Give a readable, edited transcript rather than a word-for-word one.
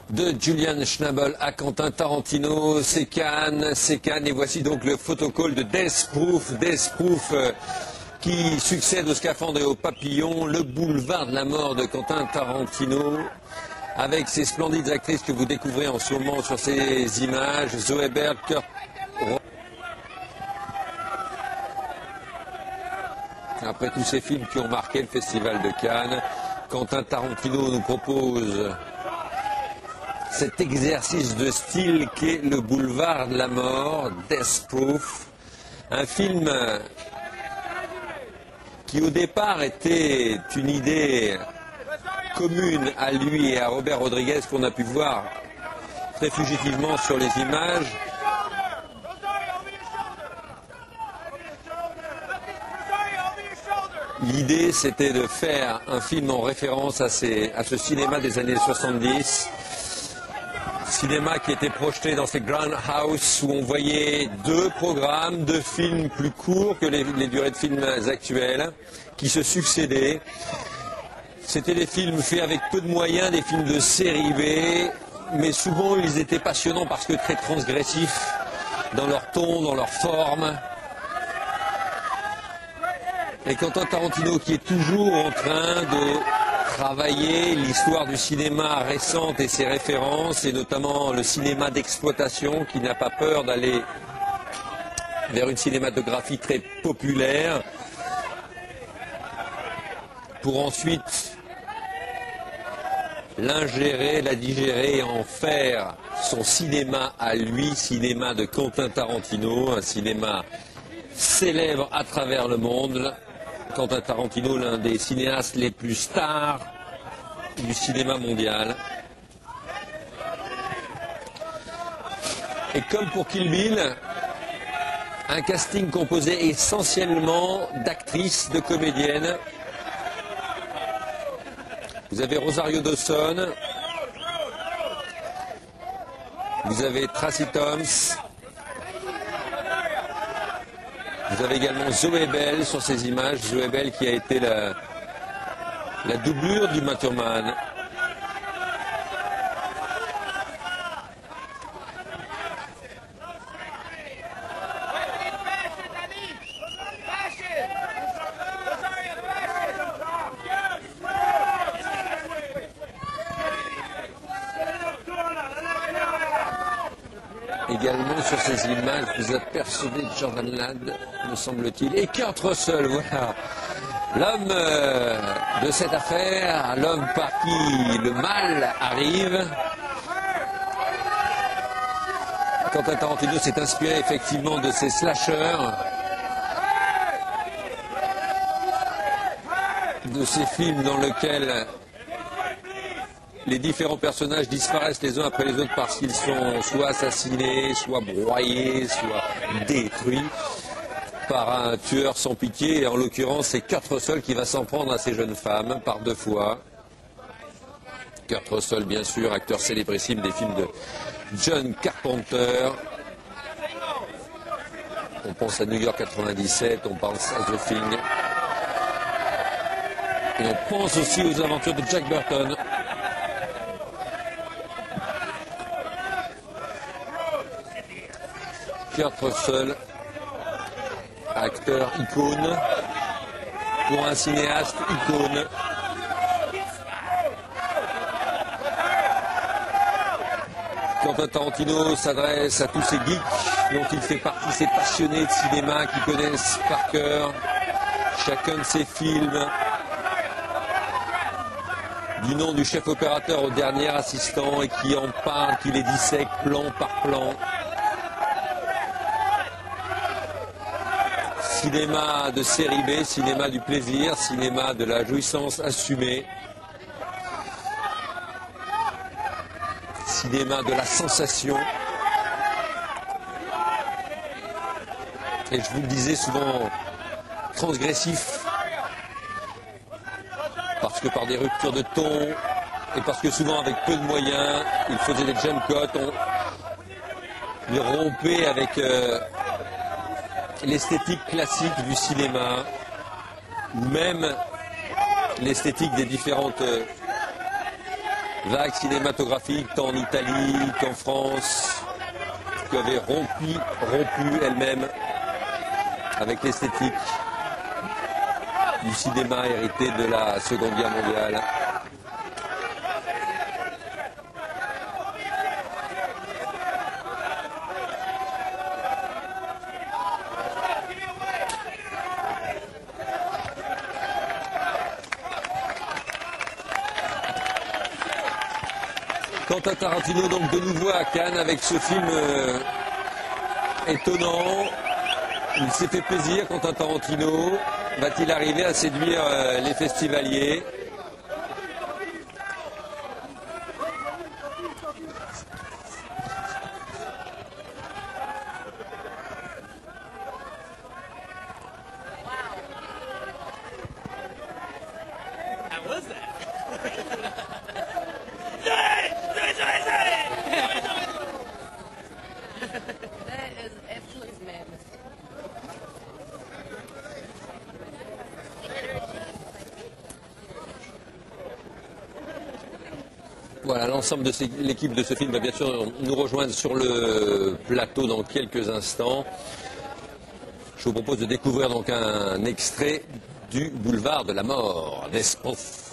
De Julian Schnabel à Quentin Tarantino, c'est Cannes, et voici donc le photocall de Death Proof, qui succède au Scaphandre et au Papillon, le boulevard de la mort de Quentin Tarantino, avec ces splendides actrices que vous découvrez en ce moment sur ces images, Zoé Berg, Kurt Russell. Après tous ces films qui ont marqué le Festival de Cannes, Quentin Tarantino nous propose cet exercice de style qu'est le boulevard de la mort, Death Proof, un film qui au départ était une idée commune à lui et à Robert Rodriguez qu'on a pu voir très fugitivement sur les images. L'idée, c'était de faire un film en référence à ce cinéma des années 70, cinéma qui était projeté dans ces Grand House où on voyait deux programmes, deux films plus courts que les durées de films actuelles, qui se succédaient. C'était des films faits avec peu de moyens, des films de série B, mais souvent ils étaient passionnants parce que très transgressifs dans leur ton, dans leur forme. Et Quentin Tarantino qui est toujours en train de travailler l'histoire du cinéma récente et ses références, et notamment le cinéma d'exploitation, qui n'a pas peur d'aller vers une cinématographie très populaire, pour ensuite l'ingérer, la digérer et en faire son cinéma à lui, cinéma de Quentin Tarantino, un cinéma célèbre à travers le monde. Quentin Tarantino, l'un des cinéastes les plus stars du cinéma mondial. Et comme pour Kill Bill, un casting composé essentiellement d'actrices, de comédiennes. Vous avez Rosario Dawson, vous avez Tracy Thoms, vous avez également Zoé Bell sur ces images, Zoé Bell qui a été la doublure du Macho Man. Également sur ces images, vous apercevez Jordan Ladd, me semble-t-il, et Kurt Russell, voilà. L'homme de cette affaire, l'homme par qui le mal arrive. Quentin Tarantino s'est inspiré effectivement de ces slashers, de ces films dans lesquels les différents personnages disparaissent les uns après les autres parce qu'ils sont soit assassinés, soit broyés, soit détruits par un tueur sans pitié. Et en l'occurrence, c'est Kurt Russell qui va s'en prendre à ces jeunes femmes par deux fois. Kurt Russell, bien sûr, acteur célébrissime des films de John Carpenter. On pense à New York 97, on pense à The Thing. Et on pense aussi aux aventures de Jack Burton. Kurt Russell, acteur icône, pour un cinéaste icône. Quentin Tarantino s'adresse à tous ces geeks dont il fait partie, ces passionnés de cinéma qui connaissent par cœur chacun de ses films, du nom du chef opérateur au dernier assistant, et qui en parle, qui les dissèque plan par plan. Cinéma de série B, cinéma du plaisir, cinéma de la jouissance assumée, cinéma de la sensation. Et je vous le disais, souvent transgressif, parce que par des ruptures de ton, et parce que souvent avec peu de moyens, il faisait des jump cuts, il rompait avec l'esthétique classique du cinéma, ou même l'esthétique des différentes vague cinématographique tant en Italie qu'en France, qui avait rompu elle-même avec l'esthétique du cinéma hérité de la Seconde Guerre mondiale. Quentin Tarantino donc de nouveau à Cannes avec ce film étonnant. Il s'est fait plaisir, Quentin Tarantino. Va-t-il arriver à séduire les festivaliers? Voilà, l'ensemble de l'équipe de ce film va bien sûr nous rejoindre sur le plateau dans quelques instants. Je vous propose de découvrir donc un extrait du Boulevard de la Mort d'Espouf.